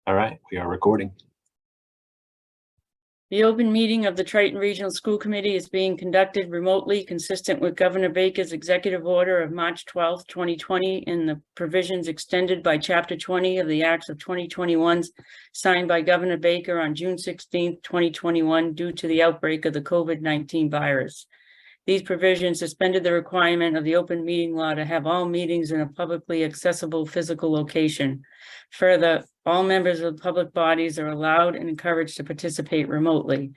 All right, we are recording. The open meeting of the Triton Regional School Committee is being conducted remotely, consistent with Governor Baker's executive order of March 12th, 2020, and the provisions extended by Chapter 20 of the Acts of 2021 signed by Governor Baker on June 16th, 2021, due to the outbreak of the COVID-19 virus. These provisions suspended the requirement of the open meeting law to have all meetings in a publicly accessible physical location. Further, all members of public bodies are allowed and encouraged to participate remotely.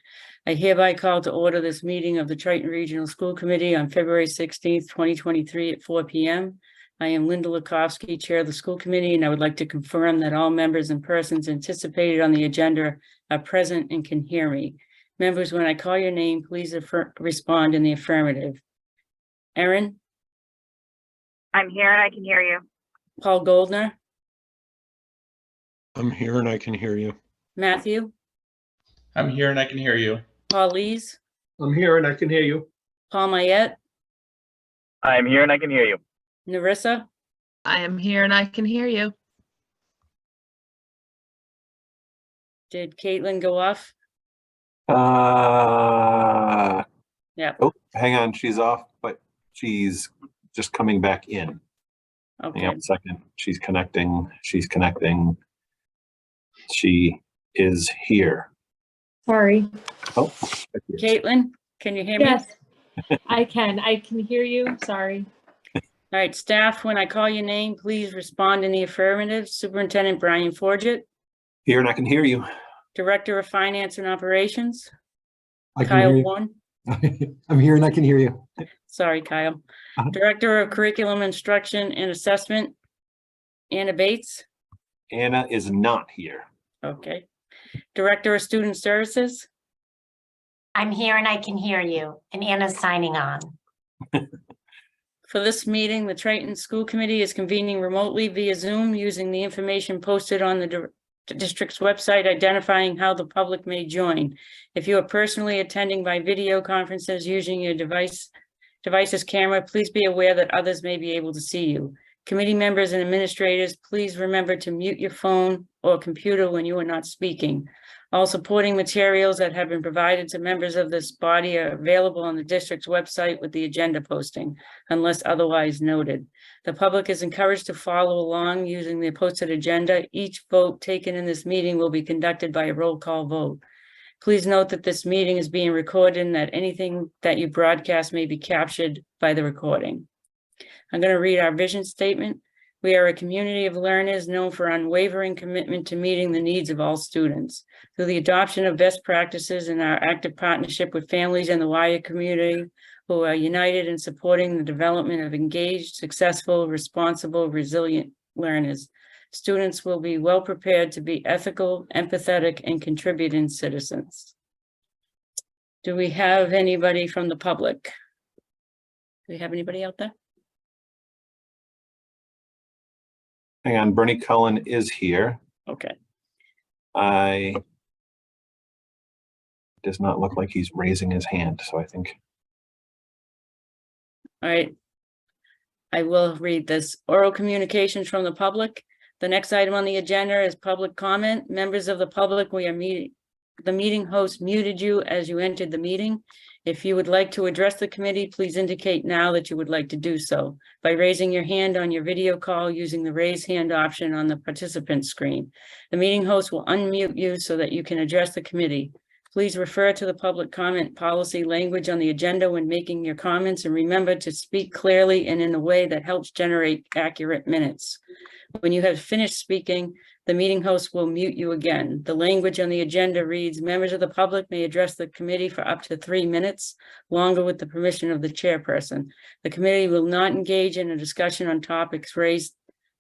I hereby call to order this meeting of the Triton Regional School Committee on February 16th, 2023 at 4 p.m. I am Linda Lukovsky, Chair of the School Committee, and I would like to confirm that all members and persons anticipated on the agenda are present and can hear me. Members, when I call your name, please respond in the affirmative. Erin? I'm here and I can hear you. Paul Goldner? I'm here and I can hear you. Matthew? I'm here and I can hear you. Paul Lees? I'm here and I can hear you. Paul Mayette? I'm here and I can hear you. Narissa? I am here and I can hear you. Did Caitlin go off? Yeah. Oh, hang on, she's off, but she's just coming back in. Okay. Hang on a second. She's connecting. She's connecting. She is here. Sorry. Oh, Caitlin, can you hear me? Yes, I can. I can hear you. Sorry. All right, staff, when I call your name, please respond in the affirmative. Superintendent Brian Forget, here and I can hear you. Director of Finance and Operations, I can Kyle hear you. Warren. I'm here and I can hear you. Sorry, Kyle. Uh-huh. Director of Curriculum Instruction and Assessment, Anna Bates. Anna is not here. Okay. Director of Student Services, I'm here and I can hear you, and Anna's signing on. for this meeting, the Triton School Committee is convening remotely via Zoom using the information posted on the district's website identifying how the public may join. If you are personally attending by video conferences using your device's camera, please be aware that others may be able to see you. Committee members and administrators, please remember to mute your phone or computer when you are not speaking. All supporting materials that have been provided to members of this body are available on the district's website with the agenda posting, unless otherwise noted. The public is encouraged to follow along using the posted agenda. Each vote taken in this meeting will be conducted by a roll call vote. Please note that this meeting is being recorded and that anything that you broadcast may be captured by the recording. I'm going to read our vision statement. We are a community of learners known for unwavering commitment to meeting the needs of all students. Through the adoption of best practices and our active partnership with families and the wider community who are united in supporting the development of engaged, successful, responsible, resilient learners, students will be well prepared to be ethical, empathetic, and contributing citizens. Do we have anybody from the public? Do we have anybody out there? Hang on, Bernie Cullen is here. Okay. Does not look like he's raising his hand, so I think. All right. I will read this. Oral communications from the public. The next item on the agenda is public comment. Members of the public, the meeting host muted you as you entered the meeting. If you would like to address the committee, please indicate now that you would like to do so by raising your hand on your video call using the raise hand option on the participant screen. The meeting host will unmute you so that you can address the committee. Please refer to the public comment policy language on the agenda when making your comments, and remember to speak clearly and in a way that helps generate accurate minutes. When you have finished speaking, the meeting host will mute you again. The language on the agenda reads, members of the public may address the committee for up to 3 minutes, longer with the permission of the chairperson. The committee will not engage in a discussion on topics raised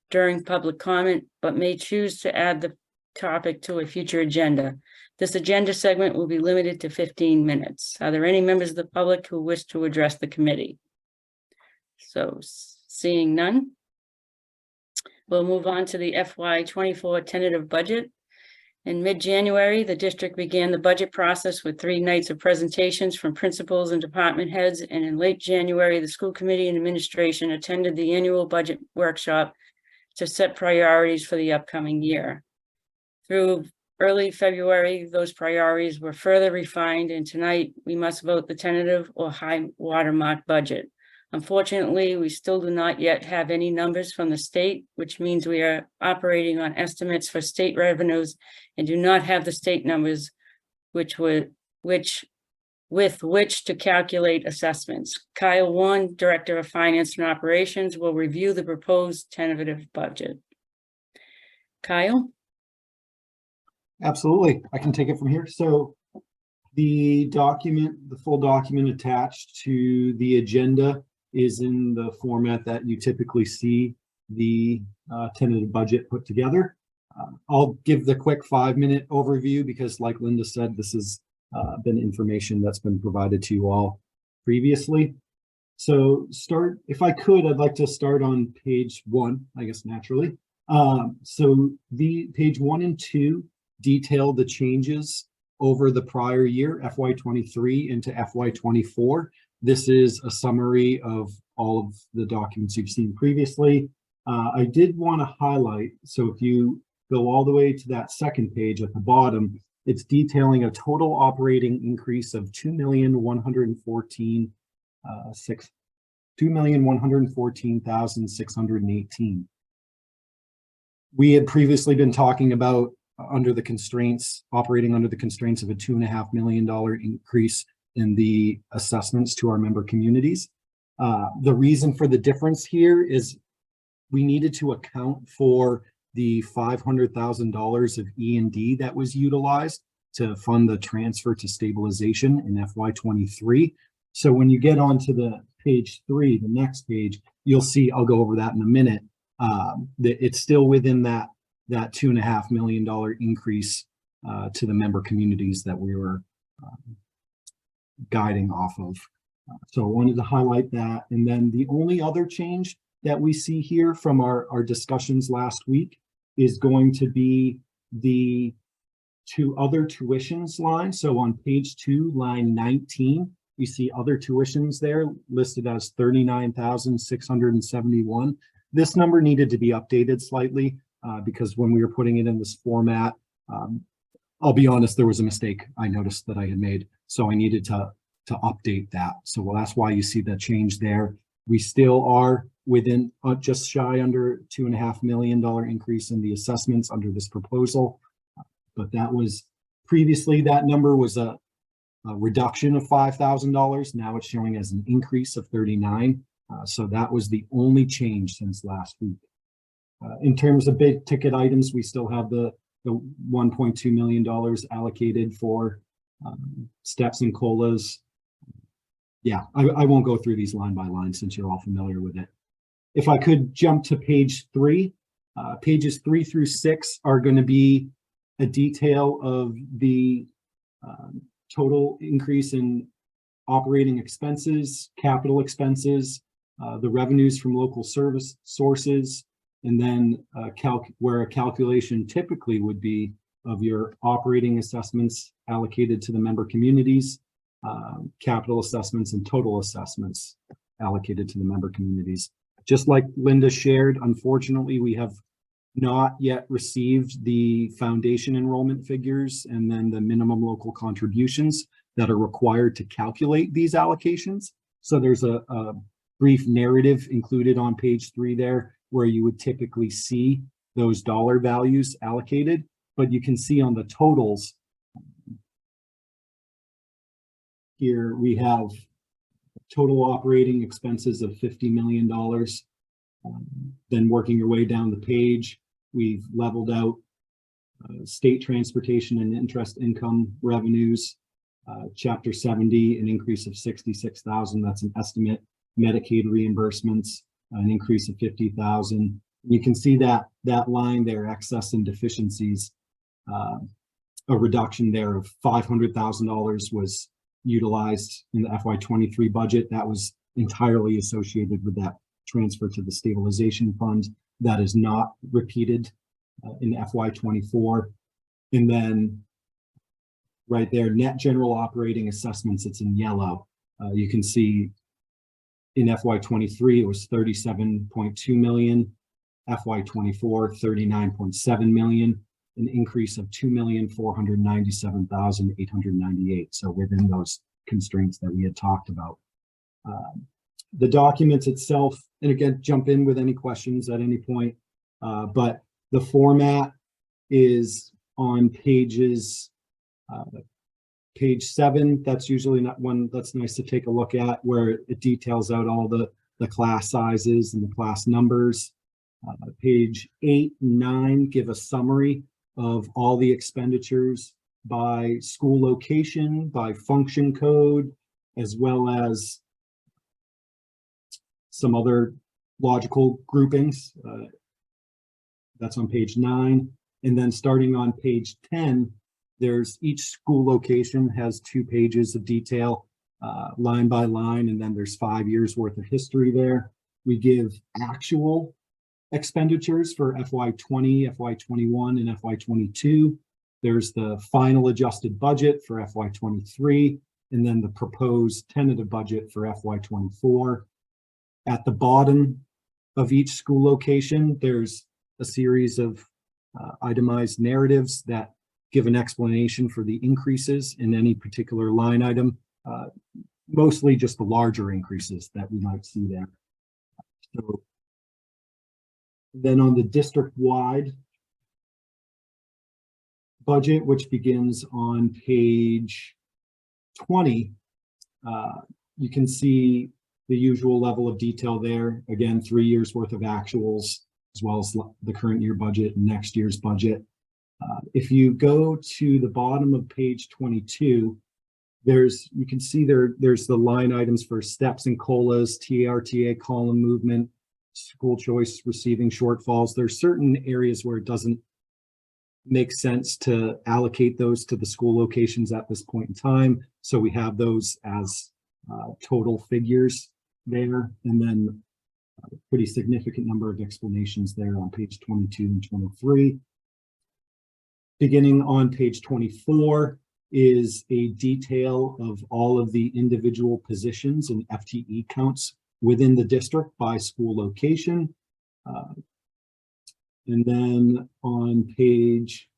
during public comment, but may choose to add the topic to a future agenda. This agenda segment will be limited to 15 minutes. Are there any members of the public who wish to address the committee? So, seeing none, we'll move on to the FY24 tentative budget. In mid-January, the district began the budget process with 3 nights of presentations from principals and department heads, and in late January, the school committee and administration attended the annual budget workshop to set priorities for the upcoming year. Through early February, those priorities were further refined, and tonight we must vote the tentative or high watermark budget. Unfortunately, we still do not yet have any numbers from the state, which means we are operating on estimates for state revenues and do not have the state numbers with which to calculate assessments. Kyle Warren, Director of Finance and Operations, will review the proposed tentative budget. Kyle? Absolutely. I can take it from here. So the document, the full document attached to the agenda is in the format that you typically see the tentative budget put together. I'll give the quick 5-minute overview because like Linda said, this has been information that's been provided to you all previously. So if I could, I'd like to start on page 1, I guess naturally. So the page 1 and 2 detail the changes over the prior year, FY23 into FY24. This is a summary of all of the documents you've seen previously. I did want to highlight, so if you go all the way to that second page at the bottom, it's detailing a total operating increase of $2,114,618. We had previously been talking about operating under the constraints of a $2.5 million increase in the assessments to our member communities. The reason for the difference here is we needed to account for the $500,000 of E&D that was utilized to fund the transfer to stabilization in FY23. So when you get onto the page 3, the next page, you'll see, I'll go over that in a minute, that it's still within that $2.5 million increase to the member communities that we were guiding off of. So I wanted to highlight that. And then the only other change that we see here from our discussions last week is going to be the 2 other tuitions line. So on page 2, line 19, you see other tuitions there listed as $39,671. This number needed to be updated slightly because when we were putting it in this format, I'll be honest, there was a mistake I noticed that I had made. So I needed to update that. So that's why you see the change there. We still are within just shy under $2.5 million increase in the assessments under this proposal. But that was previously, that number was a reduction of $5,000. Now it's showing as an increase of 39. So that was the only change since last week. In terms of big ticket items, we still have the $1.2 million allocated for steps and COLAs. Yeah, I won't go through these line by line since you're all familiar with it. If I could jump to page 3, pages 3 through 6 are going to be a detail of the total increase in operating expenses, capital expenses, the revenues from local service sources, and then where a calculation typically would be of your operating assessments allocated to the member communities, capital assessments and total assessments allocated to the member communities. Just like Linda shared, unfortunately, we have not yet received the foundation enrollment figures and then the minimum local contributions that are required to calculate these allocations. So there's a brief narrative included on page 3 there where you would typically see those dollar values allocated, but you can see on the totals here we have total operating expenses of $50 million. Then working your way down the page, we've leveled out state transportation and interest income revenues. Chapter 70, an increase of 66,000. That's an estimate. Medicaid reimbursements, an increase of 50,000. You can see that line there, excess and deficiencies, a reduction there of $500,000 was utilized in the FY23 budget. That was entirely associated with that transfer to the stabilization fund. That is not repeated in FY24. And then right there, net general operating assessments, it's in yellow. You can see in FY23, it was 37.2 million, FY24, 39.7 million. an increase of 2,497,898. So within those constraints that we had talked about. The document itself, and again, jump in with any questions at any point, but the format is on pages, page 7. That's usually not one that's nice to take a look at, where it details out all the class sizes and the class numbers. Page 8 and 9 give a summary of all the expenditures by school location, by function code, as well as some other logical groupings. That's on page 9. And then starting on page 10, there's each school location has 2 pages of detail, line by line, and then there's 5 years worth of history there. We give actual expenditures for FY20, FY21, and FY22. There's the final adjusted budget for FY23, and then the proposed tentative budget for FY24. At the bottom of each school location, there's a series of itemized narratives that give an explanation for the increases in any particular line item, mostly just the larger increases that we might see there. So then on the district-wide budget, which begins on page 20, you can see the usual level of detail there. Again, 3 years worth of actuals, as well as the current year budget and next year's budget. If you go to the bottom of page 22, you can see there's the line items for steps and COLAs, TRTA column movement, school choice receiving shortfalls. There's certain areas where it doesn't make sense to allocate those to the school locations at this point in time. So we have those as total figures there, and then a pretty significant number of explanations there on page 22 and 23. Beginning on page 24 is a detail of all of the individual positions and FTE counts within the district by school location. And then on page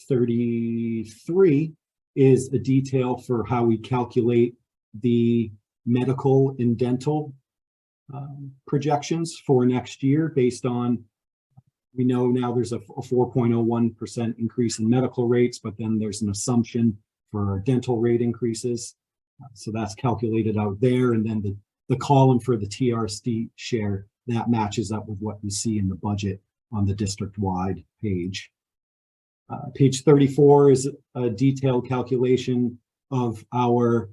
33 is a detail for how we calculate the medical and dental projections for next year based on, we know now there's a 4.01% increase in medical rates, but then there's an assumption for dental rate increases. So that's calculated out there. And then the column for the TRSD share, that matches up with what you see in the budget on the district-wide page. Page 34 is a detailed calculation of our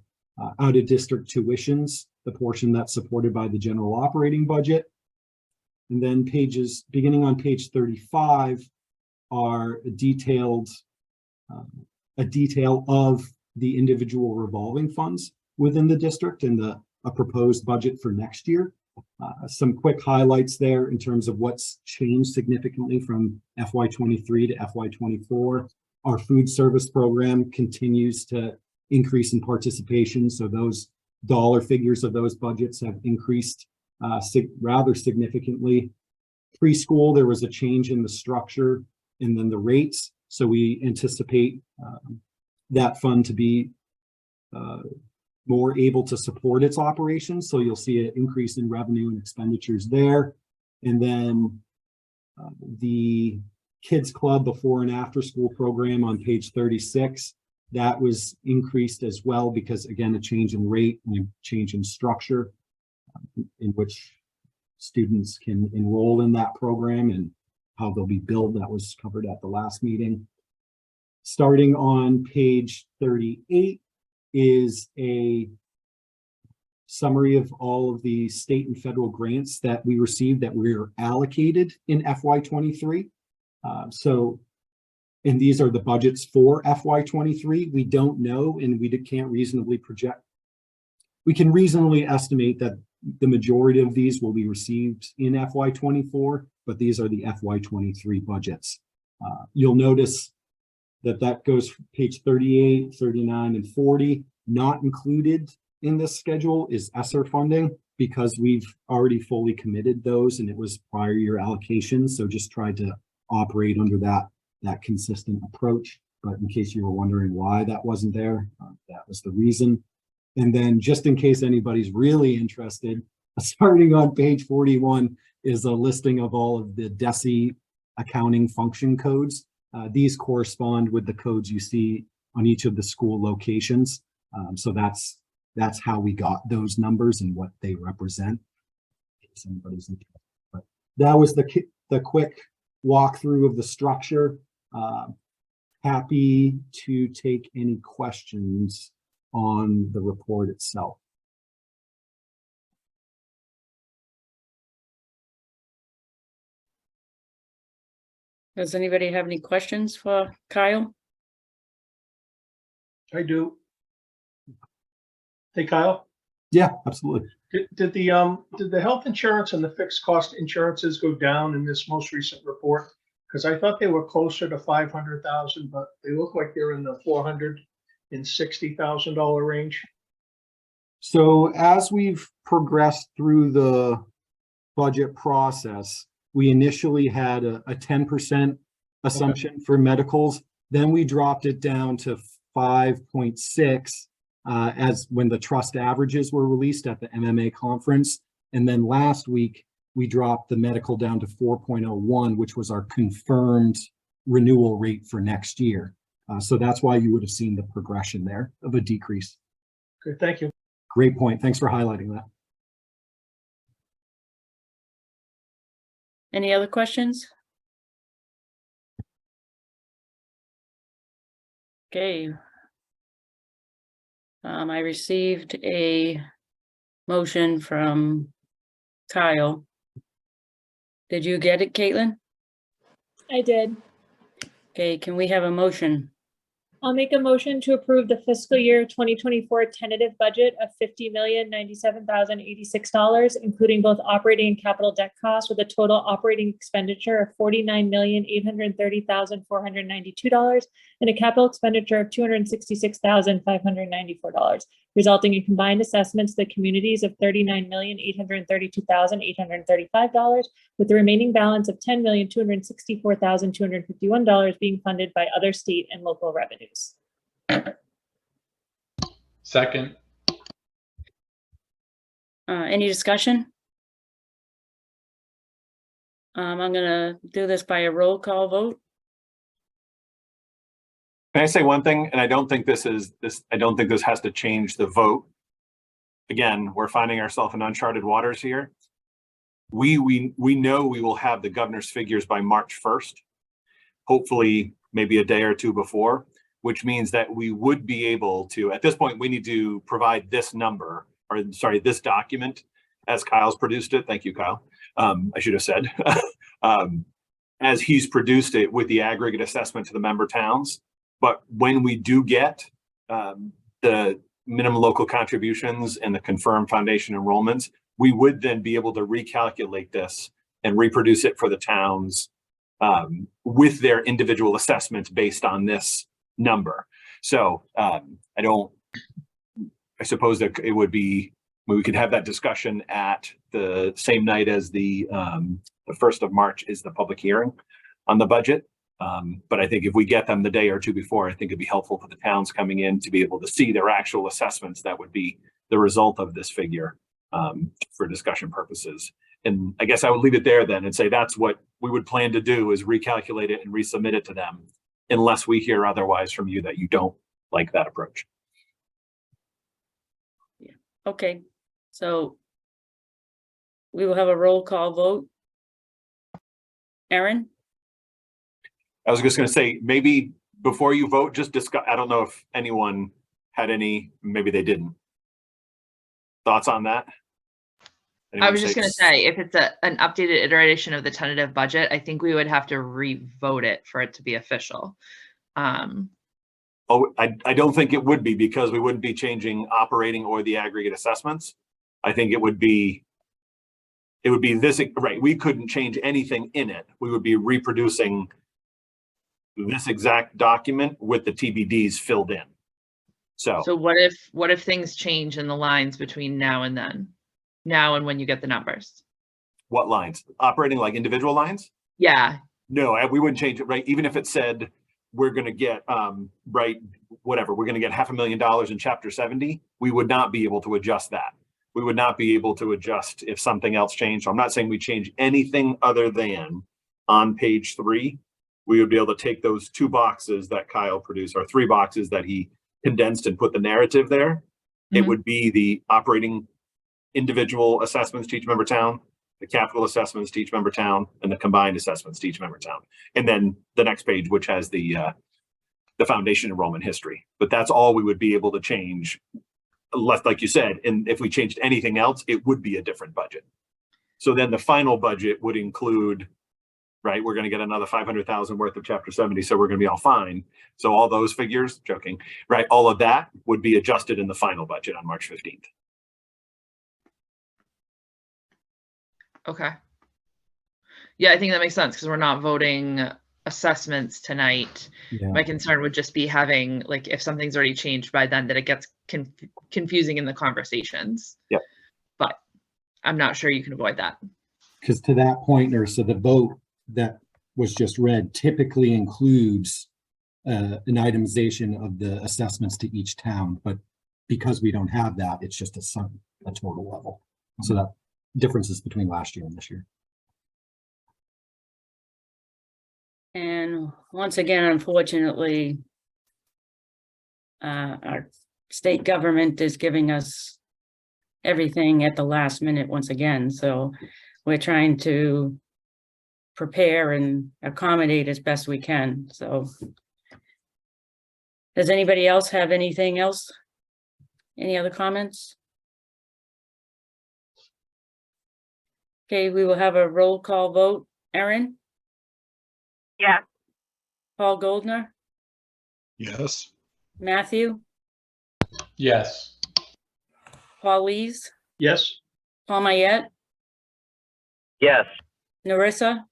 out-of-district tuitions, the portion that's supported by the general operating budget. And then pages beginning on page 35 are a detail of the individual revolving funds within the district and a proposed budget for next year. Some quick highlights there in terms of what's changed significantly from FY23 to FY24. Our food service program continues to increase in participation, so those dollar figures of those budgets have increased rather significantly. Preschool, there was a change in the structure and then the rates, so we anticipate that fund to be more able to support its operations. So you'll see an increase in revenue and expenditures there. And then the Kids Club before and after school program on page 36, that was increased as well because, again, a change in rate and a change in structure in which students can enroll in that program and how they'll be billed. That was covered at the last meeting. Starting on page 38 is a summary of all of the state and federal grants that we received that were allocated in FY23. And these are the budgets for FY23. We don't know, and we can't reasonably project. We can reasonably estimate that the majority of these will be received in FY24, but these are the FY23 budgets. You'll notice that goes page 38, 39, and 40. Not included in this schedule is ESSER funding because we've already fully committed those and it was prior year allocations. So just tried to operate under that that consistent approach. But in case you were wondering why that wasn't there, that was the reason. And then just in case anybody's really interested, starting on page 41 is a listing of all of the DESI accounting function codes. These correspond with the codes you see on each of the school locations. So that's how we got those numbers and what they represent. In case anybody's interested. But that was the quick walkthrough of the structure. Happy to take any questions on the report itself. Does anybody have any questions for Kyle? I do. Hey, Kyle, Yeah, absolutely. did the health insurance and the fixed cost insurances go down in this most recent report? Because I thought they were closer to 500,000, but they look like they're in the $460,000 range. So as we've progressed through the budget process, we initially had a 10% assumption for medicals. Then we dropped it down to 5.6 as when the trust averages were released at the MMA conference. And then last week, we dropped the medical down to 4.01, which was our confirmed renewal rate for next year. So that's why you would have seen the progression there of a decrease. Good, thank you. Great point. Thanks for highlighting that. Any other questions? Okay. I received a motion from Kyle. Did you get it, Caitlin? I did. Okay, can we have a motion? I'll make a motion to approve the fiscal year 2024 tentative budget of $50,097,086, including both operating and capital debt costs, with a total operating expenditure of $49,830,492 and a capital expenditure of $266,594, resulting in combined assessments to the communities of $39,832,835, with the remaining balance of $10,264,251 being funded by other state and local revenues. Second. Any discussion? I'm gonna do this by a roll call vote. Can I say one thing? And I don't think this has to change the vote. Again, we're finding ourselves in uncharted waters here. We know we will have the governor's figures by March 1st, hopefully maybe a day or two before, which means that we would be able to, at this point, we need to provide this number, or sorry, this document as Kyle's produced it. Thank you, Kyle. I should have said, as he's produced it with the aggregate assessment to the member towns. But when we do get the minimum local contributions and the confirmed foundation enrollments, we would then be able to recalculate this and reproduce it for the towns with their individual assessments based on this number. So I suppose that it would be, we could have that discussion at the same night as the 1st of March is the public hearing on the budget. But I think if we get them the day or two before, I think it'd be helpful for the towns coming in to be able to see their actual assessments. That would be the result of this figure for discussion purposes. And I guess I would leave it there then and say that's what we would plan to do, is recalculate it and resubmit it to them, unless we hear otherwise from you that you don't like that approach. Yeah. Okay, so we will have a roll call vote. Aaron? I was just going to say, maybe before you vote, just discuss, I don't know if anyone had any, maybe they didn't. Thoughts on that? I was just going to say, if it's an updated iteration of the tentative budget, I think we would have to re-vote it for it to be official. Oh, I don't think it would be, because we wouldn't be changing operating or the aggregate assessments. I think it would be this, right? We couldn't change anything in it. We would be reproducing this exact document with the TBDs filled in. So what if things change in the lines between now and then? Now and when you get the numbers? what lines? Operating like individual lines? Yeah. No, we wouldn't change it, right? Even if it said, we're gonna get, right, whatever, we're gonna get $500,000 in chapter 70, we would not be able to adjust that. We would not be able to adjust if something else changed. So I'm not saying we change anything other than on page 3, we would be able to take those 2 boxes that Kyle produced, or 3 boxes that he condensed and put the narrative there. It Mhm. would be the operating individual assessments to each member town, the capital assessments to each member town, and the combined assessments to each member town. And then the next page, which has the foundation enrollment history. But that's all we would be able to change, unless, like you said, and if we changed anything else, it would be a different budget. So then the final budget would include, right, we're gonna get another 500,000 worth of chapter 70, so we're gonna be all fine. So all those figures, joking, right, all of that would be adjusted in the final budget on March 15th. Okay. Yeah, I think that makes sense because we're not voting assessments tonight. Yeah. My concern would just be having, like, if something's already changed by then, that it gets confusing in the conversations. Yep. But I'm not sure you can avoid that. Because to that point, Ursa, the vote that was just read typically includes an itemization of the assessments to each town, but because we don't have that, it's just a total level. So that differences between last year and this year. And once again, unfortunately, our state government is giving us everything at the last minute once again. So we're trying to prepare and accommodate as best we can. So does anybody else have anything else? Any other comments? Okay, we will have a roll call vote. Erin, Yes. Paul Goldner, Yes. Matthew, Yes. Paul Lees, Yes, Paul Mayette, Yes. Narissa,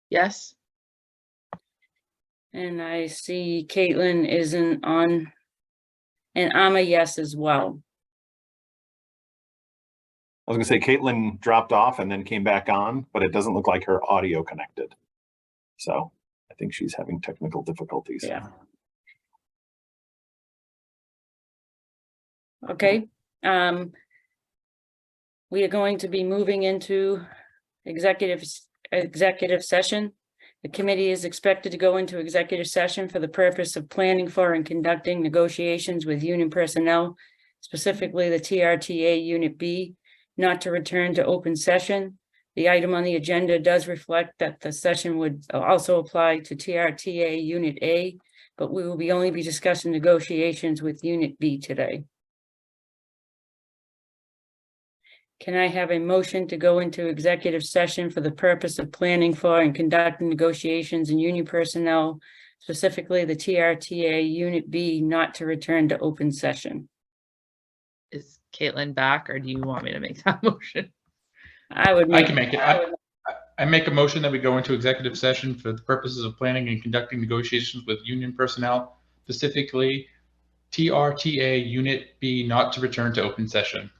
Yes. and I see Caitlin isn't on, and I'm a yes as well. I was gonna say Caitlin dropped off and then came back on, but it doesn't look like her audio connected. So I think she's having technical difficulties. Yeah. Okay, we are going to be moving into executive session. The committee is expected to go into executive session for the purpose of planning for and conducting negotiations with union personnel, specifically the TRTA Unit B, not to return to open session. The item on the agenda does reflect that the session would also apply to TRTA Unit A, but we will only be discussing negotiations with Unit B today. Can I have a motion to go into executive session for the purpose of planning for and conducting negotiations and union personnel, specifically the TRTA Unit B, not to return to open session? Is Caitlin back, or do you want me to make that motion? I would I can make it. I make a motion that we go into executive session for the purposes of planning and conducting negotiations with union personnel, specifically TRTA Unit B, not to return to open session.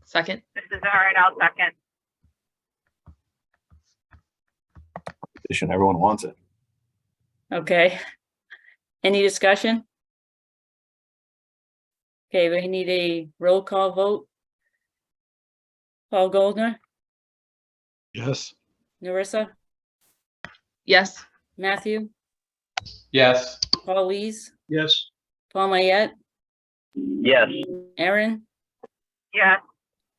Second. This is Erin. I'll second. Petition, everyone wants it. Okay. Any discussion? Okay, we need a roll call vote. Paul Goldner, Yes. Narissa, Yes. Matthew, Yes. Paul Lees, yes. Paul Mayette, Yes. Erin, Yes.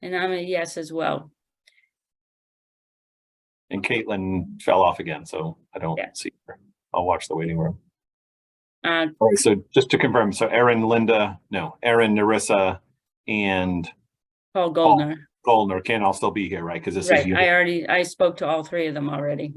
and I'm a yes as well. And Caitlin fell off again, so I don't Yeah. see her. I'll watch the waiting room. Uh, All right, so just to confirm, so Erin, Narissa, and Paul Goldner, Goldner can all still be here, right? Because this is right, you. I spoke to all three of them already.